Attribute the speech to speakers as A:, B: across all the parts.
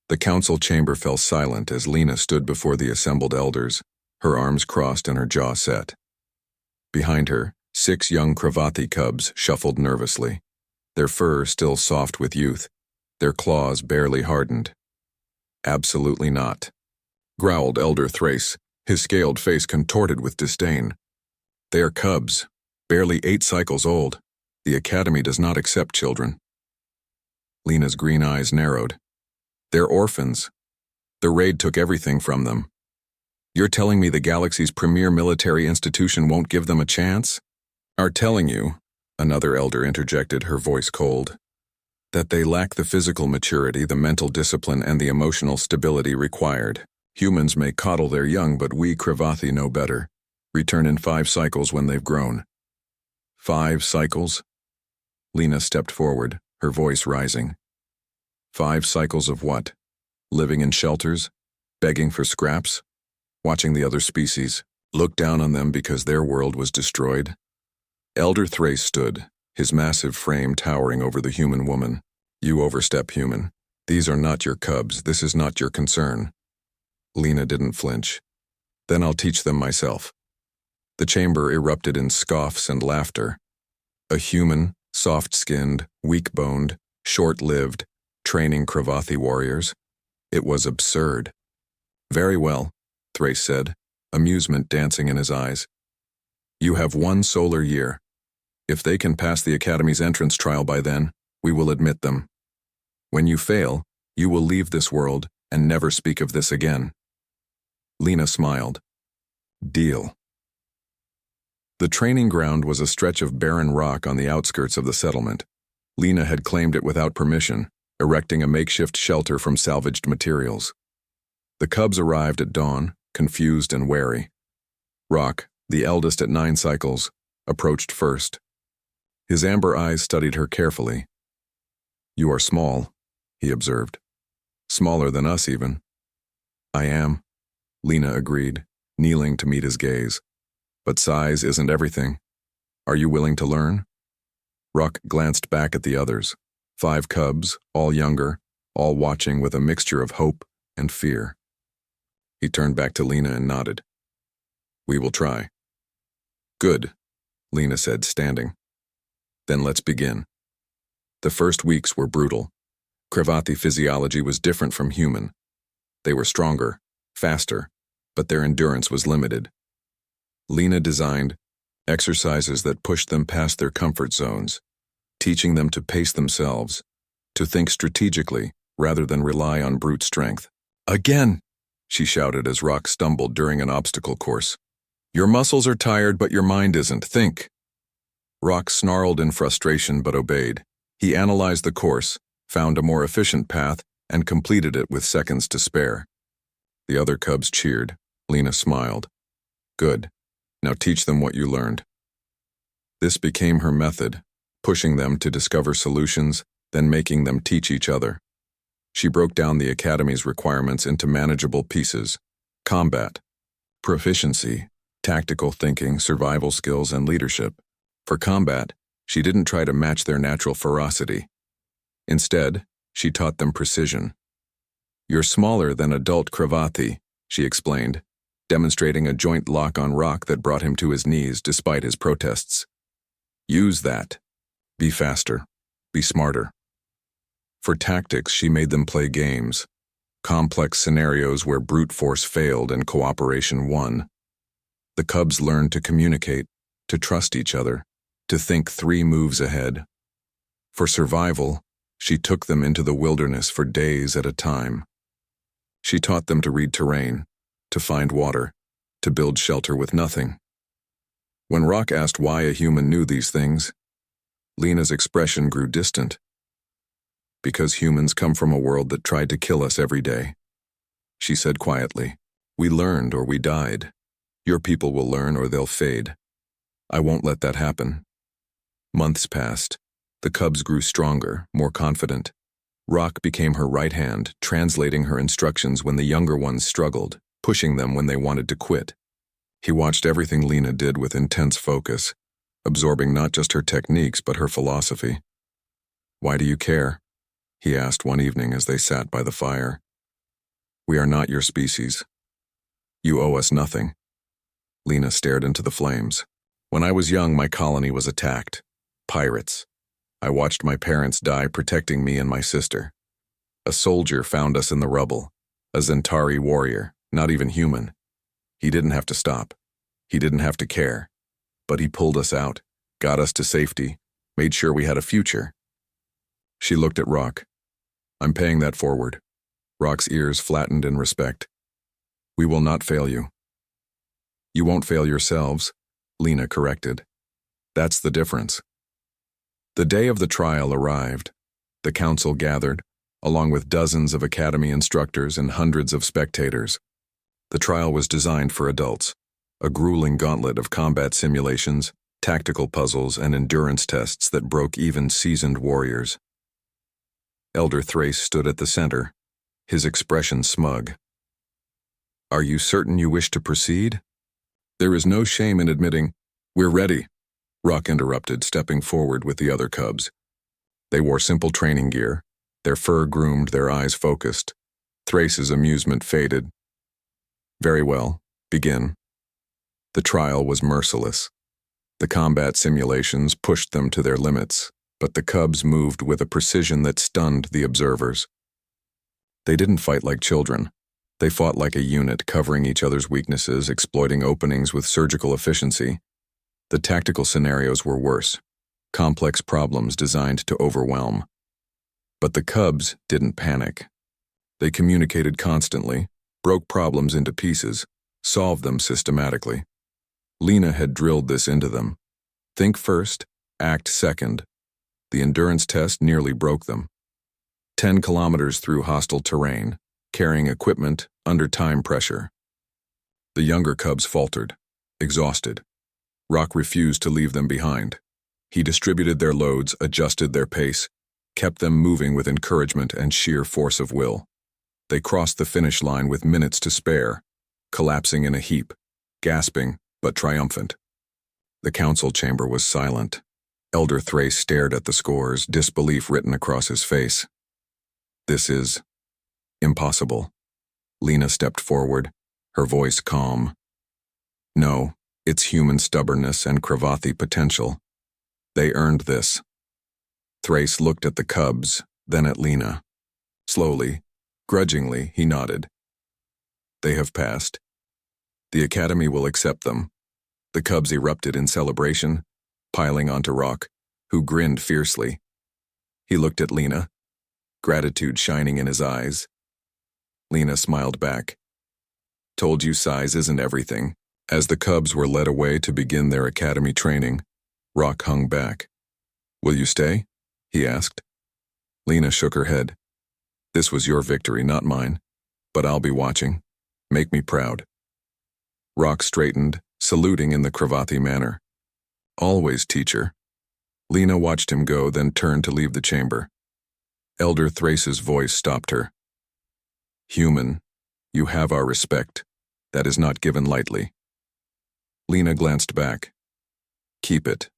A: The council chamber fell silent as Lena stood before the assembled elders, her arms crossed and her jaw set. Behind her, 6 young Cravathi cubs shuffled nervously, their fur still soft with youth, their claws barely hardened. "Absolutely not," growled Elder Thrace, his scaled face contorted with disdain. "They are cubs, barely 8 cycles old. The Academy does not accept children." Lena's green eyes narrowed. "They're orphans. The raid took everything from them. You're telling me the galaxy's premier military institution won't give them a chance?" "Are telling you," another elder interjected, her voice cold, "that they lack the physical maturity, the mental discipline, and the emotional stability required. Humans may coddle their young, but we Cravathi know better. Return in 5 cycles when they've grown." 5 cycles? Lena stepped forward, her voice rising. 5 cycles of what? Living in shelters? Begging for scraps? Watching the other species look down on them because their world was destroyed? Elder Thrace stood, his massive frame towering over the human woman. "You overstep, human. These are not your cubs. This is not your concern." Lena didn't flinch. "Then I'll teach them myself." The chamber erupted in scoffs and laughter. A human, soft-skinned, weak-boned, short-lived, training Cravathi warriors? It was absurd. "Very well," Thrace said, amusement dancing in his eyes. "You have 1 solar year. If they can pass the Academy's entrance trial by then, we will admit them. When you fail, you will leave this world and never speak of this again." Lena smiled. "Deal." The training ground was a stretch of barren rock on the outskirts of the settlement. Lena had claimed it without permission, erecting a makeshift shelter from salvaged materials. The cubs arrived at dawn, confused and wary. Rock, the eldest at 9 cycles, approached first. His amber eyes studied her carefully. "You are small," he observed. "Smaller than us, even." "I am," Lena agreed, kneeling to meet his gaze. "But size isn't everything. Are you willing to learn?" Rock glanced back at the others. 5 cubs, all younger, all watching with a mixture of hope and fear. He turned back to Lena and nodded. "We will try." "Good," Lena said, standing. "Then let's begin." The first weeks were brutal. Cravathi physiology was different from human. They were stronger, faster, but their endurance was limited. Lena designed exercises that pushed them past their comfort zones, teaching them to pace themselves, to think strategically rather than rely on brute strength. "Again!" she shouted as Rock stumbled during an obstacle course. "Your muscles are tired, but your mind isn't. Think." Rock snarled in frustration but obeyed. He analyzed the course, found a more efficient path, and completed it with seconds to spare. The other cubs cheered. Lena smiled. "Good. Now teach them what you learned." This became her method, pushing them to discover solutions, then making them teach each other. She broke down the Academy's requirements into manageable pieces: combat, proficiency, tactical thinking, survival skills, and leadership. For combat, she didn't try to match their natural ferocity. Instead, she taught them precision. "You're smaller than adult Cravathi," she explained, demonstrating a joint lock on Rock that brought him to his knees despite his protests. "Use that. Be faster. Be smarter." For tactics, she made them play games, complex scenarios where brute force failed and cooperation won. The cubs learned to communicate, to trust each other, to think 3 moves ahead. For survival, she took them into the wilderness for days at a time. She taught them to read terrain, to find water, to build shelter with nothing. When Rock asked why a human knew these things, Lena's expression grew distant. "Because humans come from a world that tried to kill us every day," she said quietly. "We learned or we died. Your people will learn or they'll fade. I won't let that happen." Months passed. The cubs grew stronger, more confident. Rock became her right hand, translating her instructions when the younger ones struggled, pushing them when they wanted to quit. He watched everything Lena did with intense focus, absorbing not just her techniques but her philosophy. "Why do you care?" he asked one evening as they sat by the fire. We are not your species. You owe us nothing. Lena stared into the flames. When I was young, my colony was attacked. Pirates. I watched my parents die protecting me and my sister. A soldier found us in the rubble. A Zentari warrior, not even human. He didn't have to stop. He didn't have to care. But he pulled us out, got us to safety, made sure we had a future. She looked at Rock. I'm paying that forward. Rock's ears flattened in respect. We will not fail you. You won't fail yourselves, Lena corrected. That's the difference. The day of the trial arrived. The council gathered, along with dozens of academy instructors and hundreds of spectators. The trial was designed for adults, a grueling gauntlet of combat simulations, tactical puzzles, and endurance tests that broke even seasoned warriors. Elder Thrace stood at the center, his expression smug. Are you certain you wish to proceed? There is no shame in admitting, we're ready, Rock interrupted, stepping forward with the other cubs. They wore simple training gear, their fur groomed, their eyes focused. Thrace's amusement faded. Very well, begin. The trial was merciless. The combat simulations pushed them to their limits, but the cubs moved with a precision that stunned the observers. They didn't fight like children. They fought like a unit, covering each other's weaknesses, exploiting openings with surgical efficiency. The tactical scenarios were worse, complex problems designed to overwhelm. But the cubs didn't panic. They communicated constantly, broke problems into pieces, solved them systematically. Lena had drilled this into them. Think first, act second. The endurance test nearly broke them. 10 kilometers through hostile terrain, carrying equipment under time pressure. The younger cubs faltered, exhausted. Rock refused to leave them behind. He distributed their loads, adjusted their pace, kept them moving with encouragement and sheer force of will. They crossed the finish line with minutes to spare, collapsing in a heap, gasping but triumphant. The council chamber was silent. Elder Thrace stared at the scores, disbelief written across his face. This is impossible. Lena stepped forward, her voice calm. No, it's human stubbornness and Cravathi potential. They earned this. Thrace looked at the cubs, then at Lena. Slowly, grudgingly, he nodded. They have passed. The Academy will accept them. The cubs erupted in celebration, piling onto Rock, who grinned fiercely. He looked at Lena, gratitude shining in his eyes. Lena smiled back. Told you size isn't everything. As the cubs were led away to begin their academy training, Rock hung back. Will you stay? He asked. Lena shook her head. This was your victory, not mine. But I'll be watching. Make me proud. Rock straightened, saluting in the Cravathi manner. Always, teacher. Lena watched him go, then turned to leave the chamber. Elder Thrace's voice stopped her. Human, you have our respect. That is not given lightly. Lena glanced back. Keep it.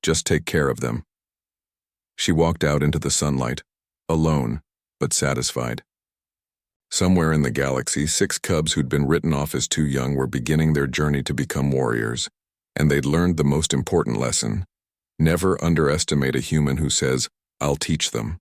A: Just take care of them. She walked out into the sunlight, alone, but satisfied. Somewhere in the galaxy, 6 cubs who'd been written off as too young were beginning their journey to become warriors, and they'd learned the most important lesson. Never underestimate a human who says, I'll teach them.